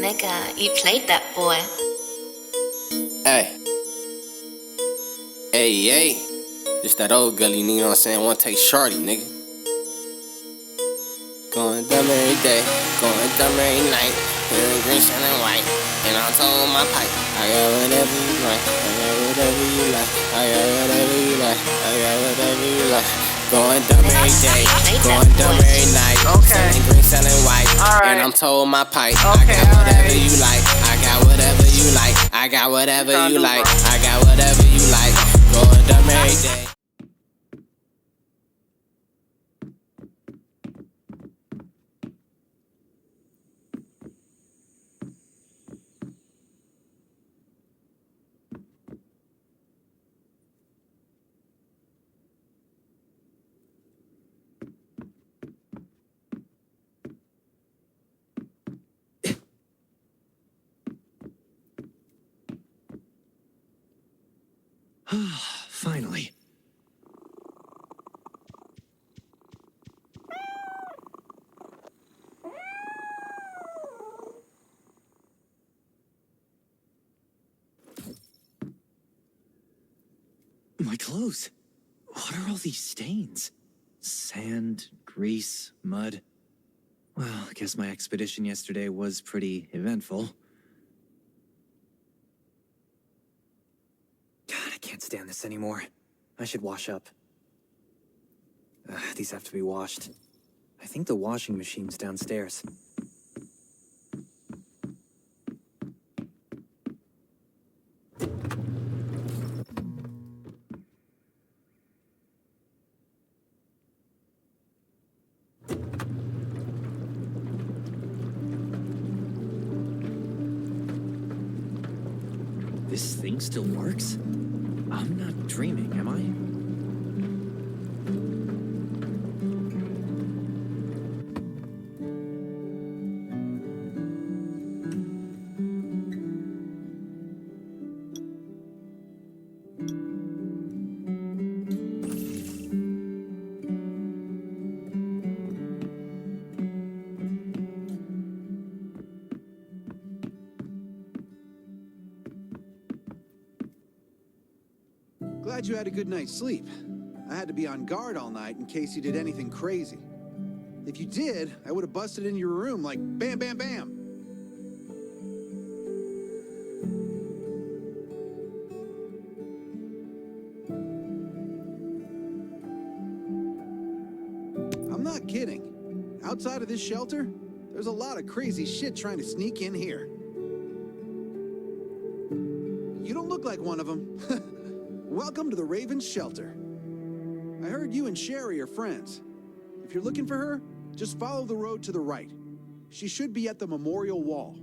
Nigga, you played that boy. Hey, hey, just that old gully, you know what I'm saying? Wanna take shorty, nigga. Going dumb every day, going dumb every night. Feeling green, shining white, and I'm told my pipe. I got whatever you like, I got whatever you like, I got whatever you like, I got whatever you like. Going dumb every day, going dumb every night. Feeling green, shining white, and I'm told my pipe. I got whatever you like, I got whatever you like, I got whatever you like, I got whatever you like. Going dumb every day. Finally. My clothes. What are all these stains? Sand, grease, mud. Well, I guess my expedition yesterday was pretty eventful. God, I can't stand this anymore. I should wash up. These have to be washed. I think the washing machine's downstairs. This thing still works? I'm not dreaming, am I? Glad you had a good night's sleep. I had to be on guard all night in case you did anything crazy. If you did, I would have busted in your room like bam, bam, bam. I'm not kidding. Outside of this shelter, there's a lot of crazy shit trying to sneak in here. You don't look like one of them. Welcome to the Raven's shelter. I heard you and Sherry are friends. If you're looking for her, just follow the road to the right. She should be at the memorial wall.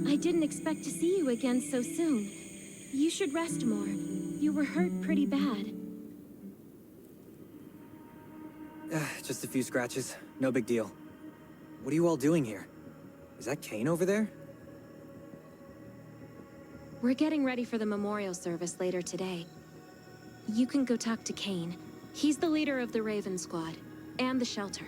I didn't expect to see you again so soon. You should rest more. You were hurt pretty bad. Just a few scratches. No big deal. What are you all doing here? Is that Kane over there? We're getting ready for the memorial service later today. You can go talk to Kane. He's the leader of the Raven Squad, and the shelter.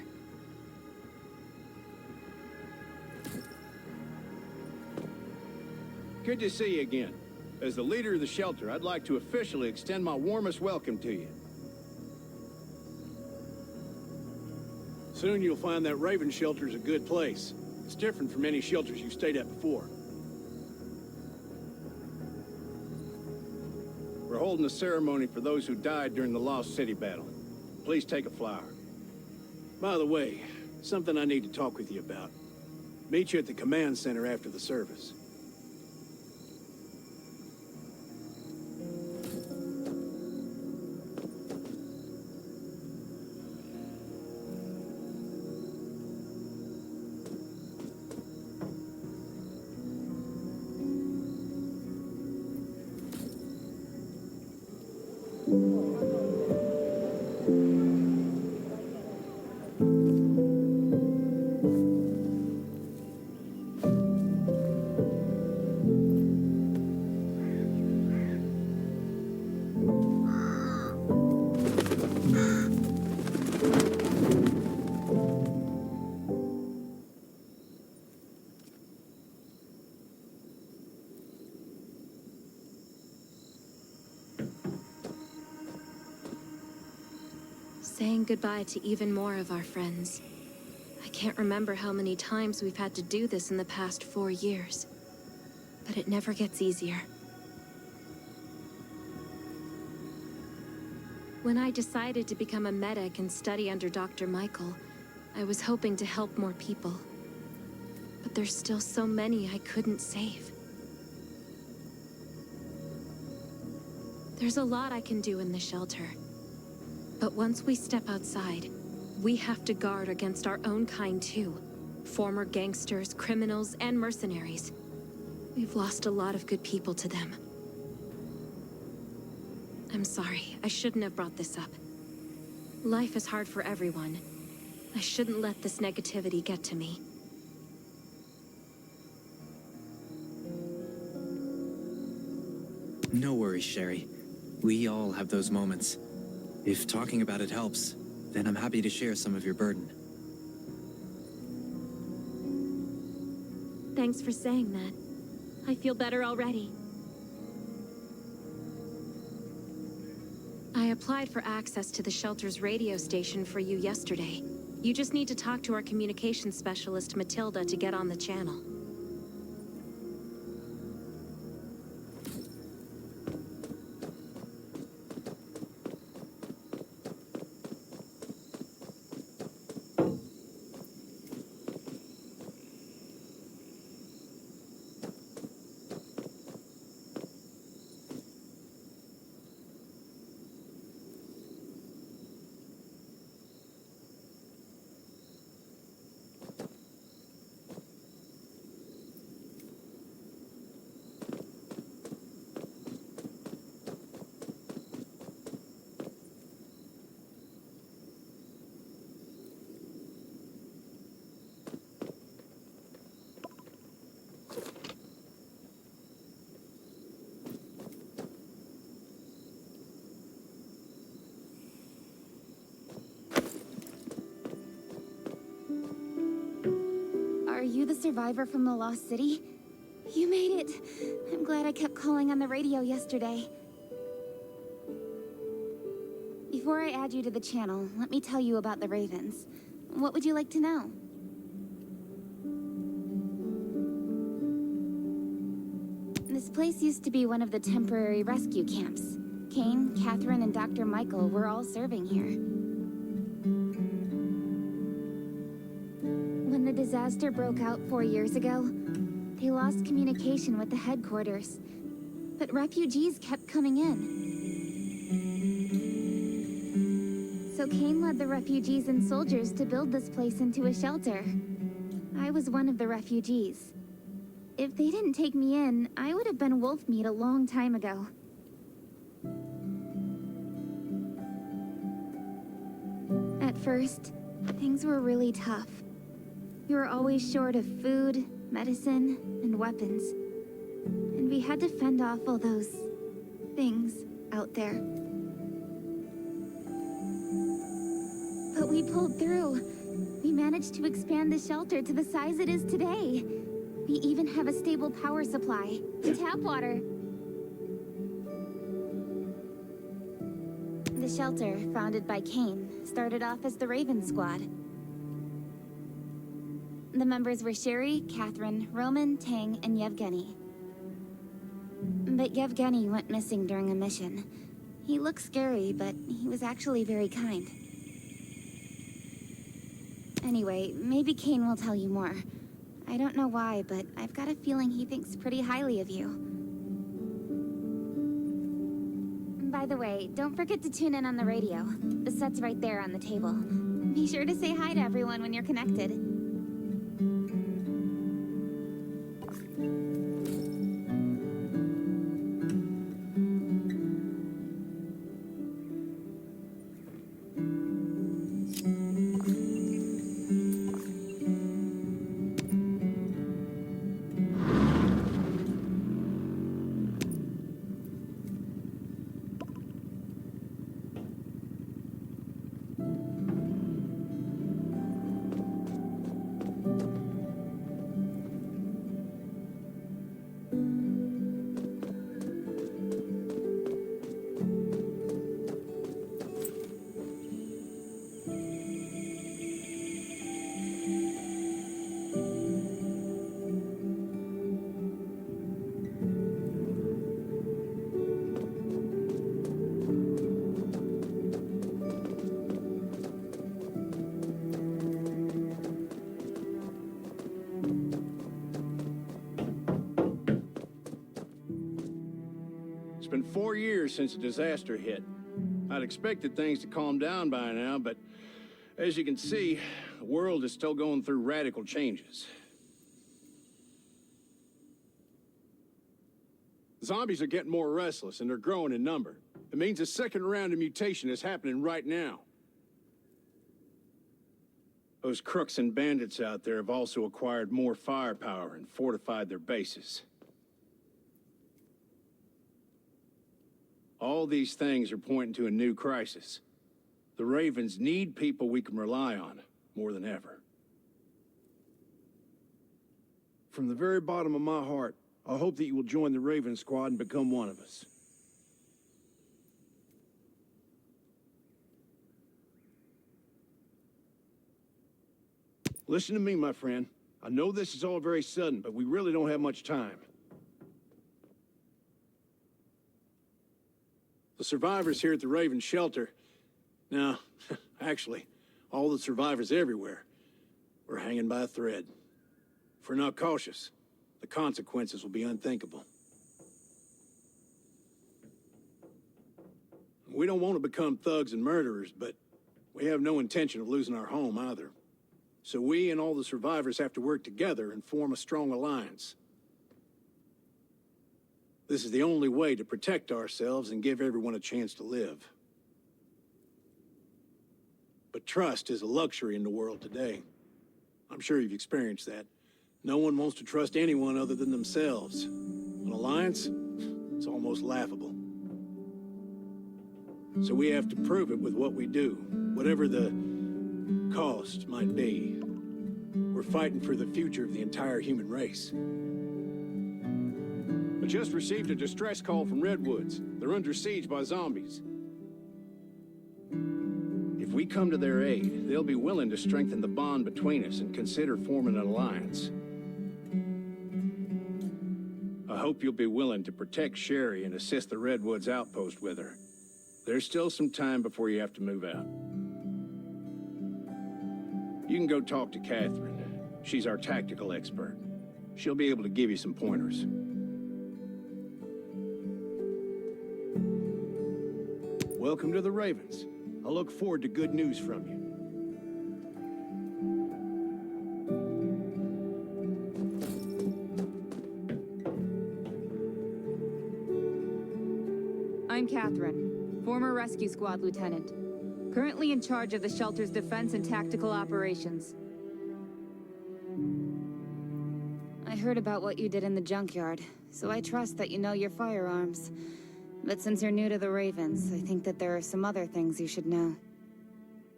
Good to see you again. As the leader of the shelter, I'd like to officially extend my warmest welcome to you. Soon you'll find that Raven shelter's a good place. It's different from any shelters you've stayed at before. We're holding a ceremony for those who died during the Lost City battle. Please take a flower. By the way, something I need to talk with you about. Meet you at the command center after the service. saying goodbye to even more of our friends. I can't remember how many times we've had to do this in the past 4 years. But it never gets easier. When I decided to become a medic and study under Dr. Michael, I was hoping to help more people. But there's still so many I couldn't save. There's a lot I can do in the shelter. But once we step outside, we have to guard against our own kind too. Former gangsters, criminals, and mercenaries. We've lost a lot of good people to them. I'm sorry, I shouldn't have brought this up. Life is hard for everyone. I shouldn't let this negativity get to me. No worries, Sherry. We all have those moments. If talking about it helps, then I'm happy to share some of your burden. Thanks for saying that. I feel better already. I applied for access to the shelter's radio station for you yesterday. You just need to talk to our communications specialist, Matilda, to get on the channel. Are you the survivor from the Lost City? You made it. I'm glad I kept calling on the radio yesterday. Before I add you to the channel, let me tell you about the Ravens. What would you like to know? This place used to be one of the temporary rescue camps. Kane, Catherine, and Dr. Michael were all serving here. When the disaster broke out 4 years ago, they lost communication with the headquarters. But refugees kept coming in. So Kane led the refugees and soldiers to build this place into a shelter. I was one of the refugees. If they didn't take me in, I would have been wolf meat a long time ago. At first, things were really tough. We were always short of food, medicine, and weapons. And we had to fend off all those things out there. But we pulled through. We managed to expand the shelter to the size it is today. We even have a stable power supply, tap water. The shelter, founded by Kane, started off as the Raven Squad. The members were Sherry, Catherine, Roman, Tang, and Yevgeny. But Yevgeny went missing during a mission. He looked scary, but he was actually very kind. Anyway, maybe Kane will tell you more. I don't know why, but I've got a feeling he thinks pretty highly of you. By the way, don't forget to tune in on the radio. The set's right there on the table. Be sure to say hi to everyone when you're connected. been 4 years since the disaster hit. I'd expected things to calm down by now, but as you can see, the world is still going through radical changes. Zombies are getting more restless, and they're growing in number. It means a second round of mutation is happening right now. Those crooks and bandits out there have also acquired more firepower and fortified their bases. All these things are pointing to a new crisis. The Ravens need people we can rely on, more than ever. From the very bottom of my heart, I hope that you will join the Raven Squad and become one of us. Listen to me, my friend. I know this is all very sudden, but we really don't have much time. The survivors here at the Raven Shelter... No, actually, all the survivors everywhere. We're hanging by a thread. If we're not cautious, the consequences will be unthinkable. We don't want to become thugs and murderers, but we have no intention of losing our home either. So we and all the survivors have to work together and form a strong alliance. This is the only way to protect ourselves and give everyone a chance to live. But trust is a luxury in the world today. I'm sure you've experienced that. No one wants to trust anyone other than themselves. An alliance? It's almost laughable. So we have to prove it with what we do, whatever the cost might be. We're fighting for the future of the entire human race. I just received a distress call from Redwoods. They're under siege by zombies. If we come to their aid, they'll be willing to strengthen the bond between us and consider forming an alliance. I hope you'll be willing to protect Sherry and assist the Redwoods outpost with her. There's still some time before you have to move out. You can go talk to Catherine. She's our tactical expert. She'll be able to give you some pointers. Welcome to the Ravens. I look forward to good news from you. I'm Catherine, former rescue squad lieutenant. Currently in charge of the shelter's defense and tactical operations. I heard about what you did in the junkyard, so I trust that you know your firearms. But since you're new to the Ravens, I think that there are some other things you should know.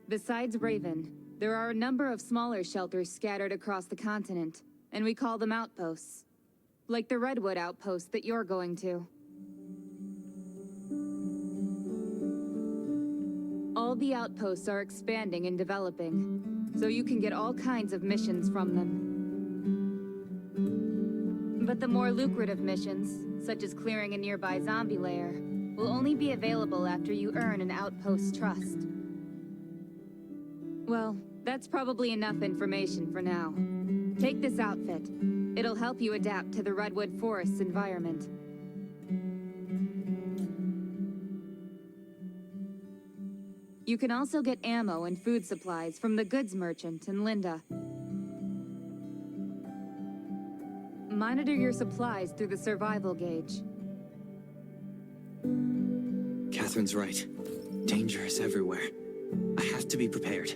Besides Raven, there are a number of smaller shelters scattered across the continent, and we call them outposts. Like the Redwood outpost that you're going to. All the outposts are expanding and developing, so you can get all kinds of missions from them. But the more lucrative missions, such as clearing a nearby zombie lair, will only be available after you earn an outpost's trust. Well, that's probably enough information for now. Take this outfit. It'll help you adapt to the Redwood Forest's environment. You can also get ammo and food supplies from the goods merchant in Linda. Monitor your supplies through the survival gauge. Catherine's right. Danger is everywhere. I have to be prepared.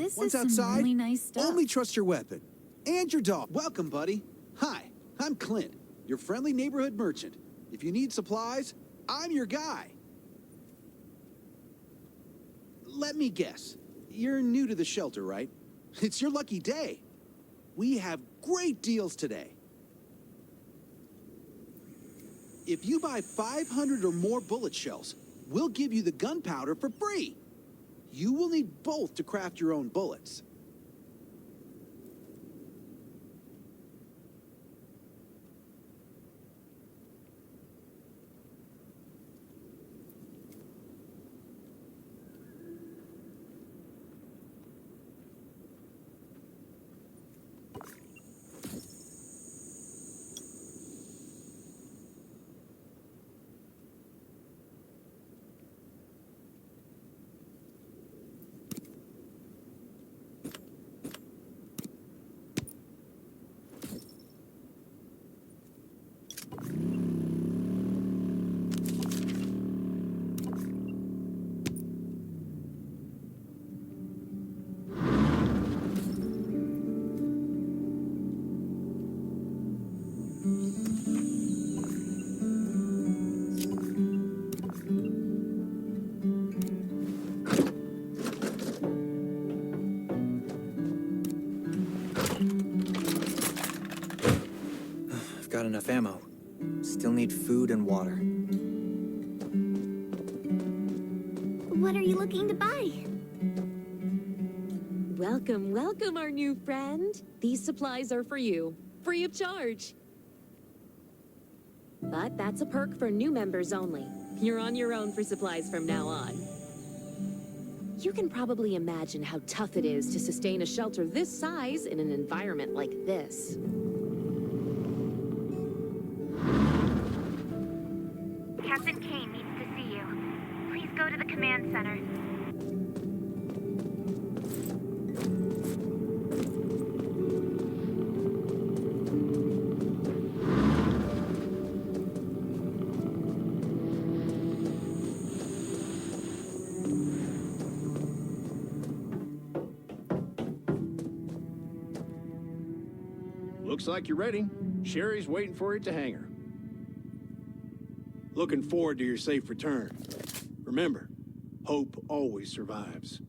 This Once is some outside, really nice stuff. only trust your weapon. And your dog. Welcome, buddy. Hi, I'm Clint, your friendly neighborhood merchant. If you need supplies, I'm your guy. Let me guess. You're new to the shelter, right? It's your lucky day. We have great deals today. If you buy 500 or more bullet shells, we'll give you the gunpowder for free. You will need both to craft your own bullets. I've got enough ammo. Still need food and water. What are you looking to buy? Welcome, welcome, our new friend. These supplies are for you, free of charge. But that's a perk for new members only. You're on your own for supplies from now on. You can probably imagine how tough it is to sustain a shelter this size in an environment like this. Captain Kane needs to see you. Please go to the command center. Looks like you're ready. Sherry's waiting for you at the hangar. Looking forward to your safe return. Remember, hope always survives.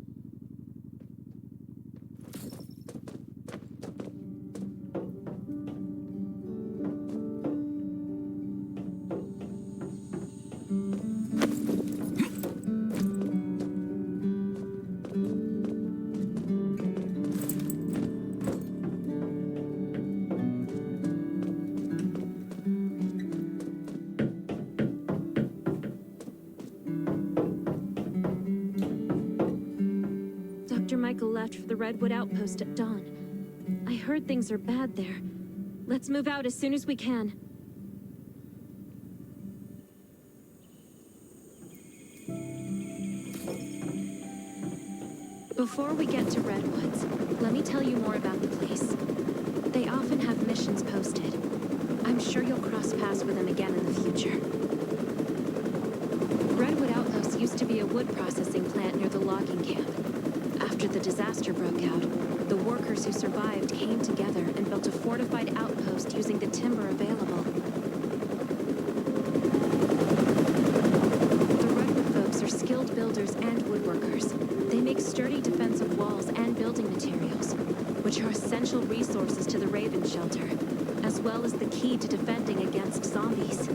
Dr. Michael left for the Redwood Outpost at dawn. I heard things are bad there. Let's move out as soon as we can. Before we get to Redwoods, let me tell you more about the place. They often have missions posted. I'm sure you'll cross paths with them again in the future. Redwood Outpost used to be a wood processing plant near the logging camp. After the disaster broke out, the workers who survived came together and built a fortified outpost using the timber available. The Redwood folks are skilled builders and woodworkers. They make sturdy defensive walls and building materials, which are essential resources to the Raven Shelter, as well as the key to defending against zombies.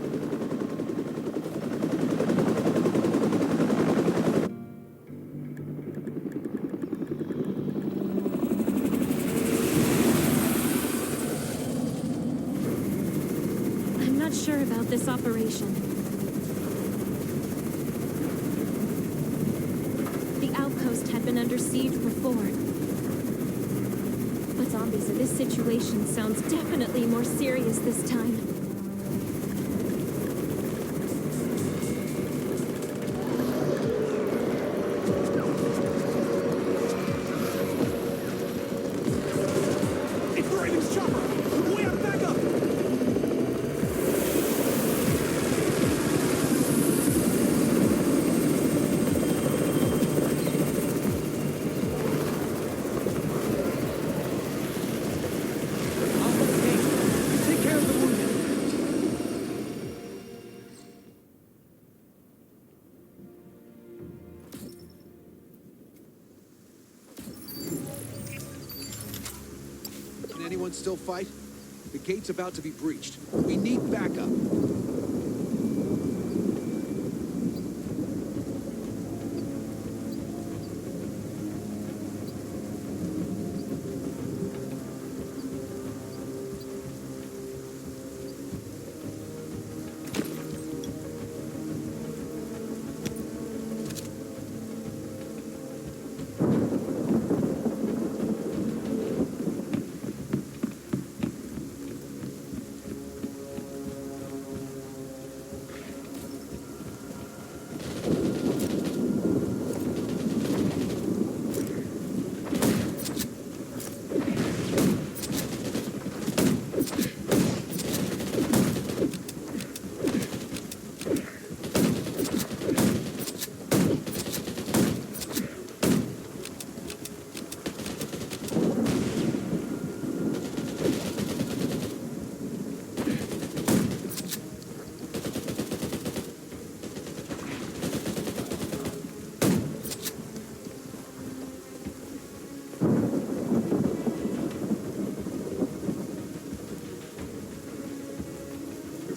I'm not sure about this operation. The outpost had been under siege before. But zombies in this situation sounds definitely more serious this time. It's the Raven's chopper! We have backup! Anyone still fight? The gate's about to be breached. We need backup.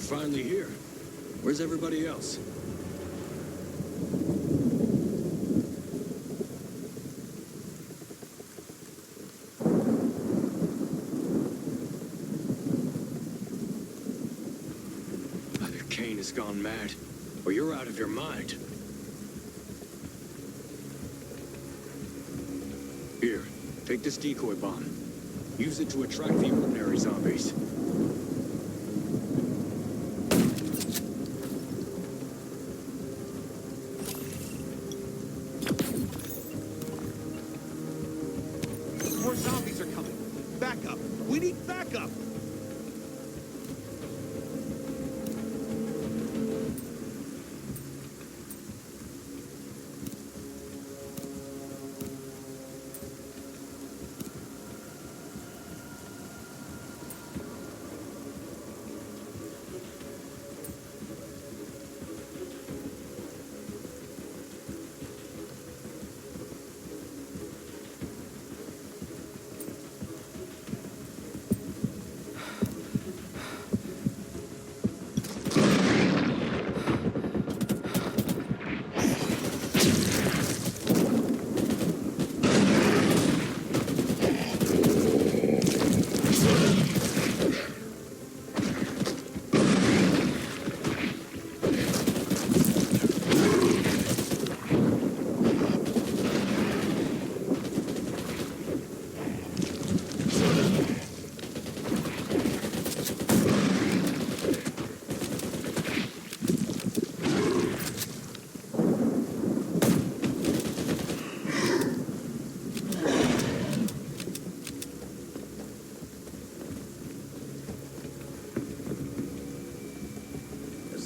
Finally here. Where's everybody else? Either Kane has gone mad, or you're out of your mind. Here, take this decoy bomb. Use it to attract the ordinary zombies. More zombies are coming. Backup. We need backup.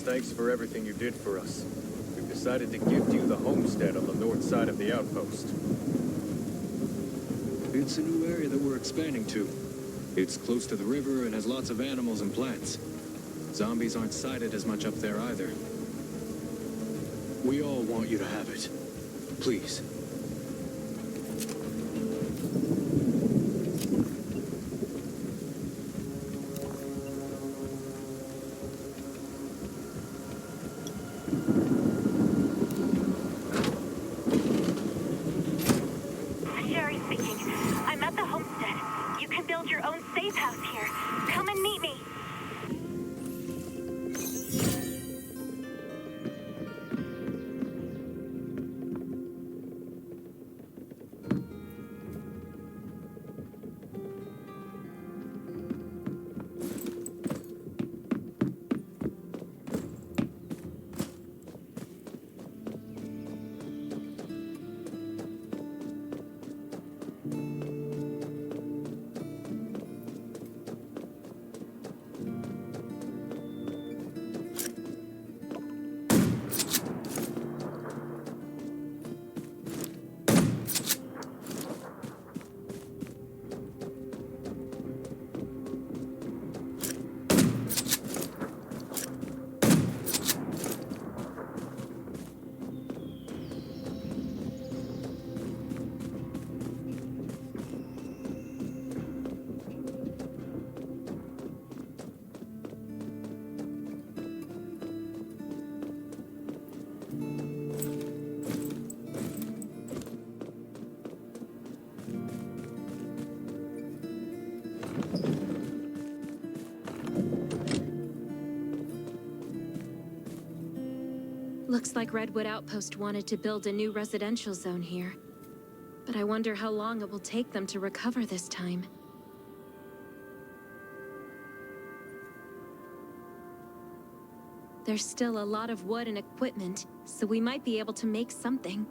Thanks for everything you did for us. We've decided to gift you the homestead on the north side of the outpost. It's a new area that we're expanding to. It's close to the river and has lots of animals and plants. Zombies aren't sighted as much up there either. We all want you to have it. Please. Sherry speaking. I'm at the homestead. You can build your own safe house here. Come and meet me. Looks like Redwood Outpost wanted to build a new residential zone here. But I wonder how long it will take them to recover this time. There's still a lot of wood and equipment, so we might be able to make something.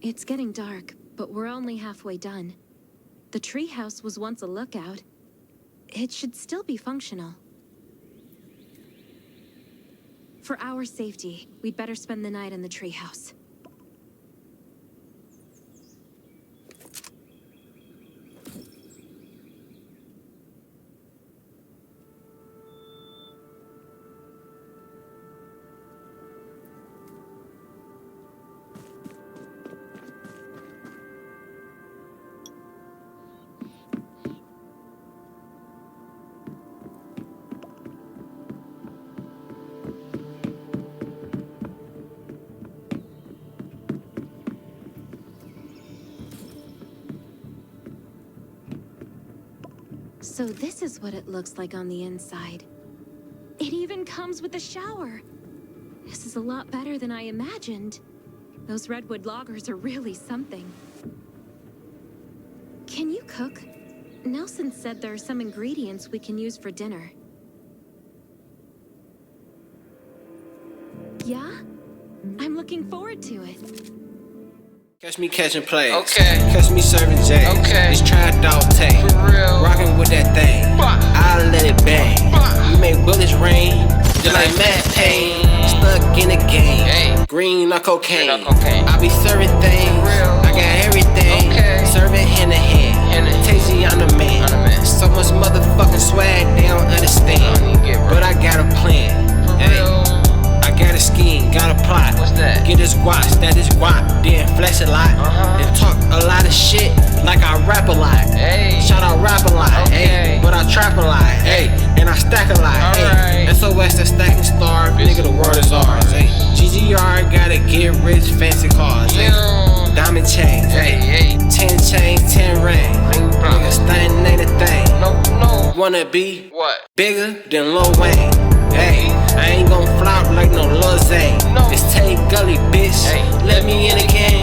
It's getting dark, but we're only halfway done. The treehouse was once a lookout. It should still be functional. For our safety, we'd better spend the night in the treehouse. So this is what it looks like on the inside. It even comes with a shower. This is a lot better than I imagined. Those redwood loggers are really something. Can you cook? Nelson said there are some ingredients we can use for dinner. Yeah? I'm looking forward to it. Catch me catching plays. Okay. Catch me serving J's. Okay. It's Tried Dog Tay. For real. Rockin' with that thing. I let it bang. We make bullets rain. Just like Matt Payne. Stuck in the game. Hey. Green or cocaine. Green or cocaine. I be serving things. For real. I got everything. Okay. Serving hand to hand. Tasty, I'm the man. So much motherfucking swag, they don't understand. But I got a plan. Hey. I got a scheme, got a plot. What's that? Get this guap, stat this guap, then flex a lot. Then talk a lot of shit like I rap a lot. Hey. Shout out rap a lot, Okay. but I trap a lot, hey. And I stack a lot, hey. Alright. SOS the stacking star, nigga the world is ours, hey. GGR gotta get rich, fancy cars, hey. Diamond chains, hey. 10 chains, 10 rings. Nigga stunning ain't a thing. No. Wanna be What? bigger than Lil Wayne. Hey, I ain't gon' flop like no Lil Zane. No. It's Tay Gully, bitch. Hey. Let me in the game.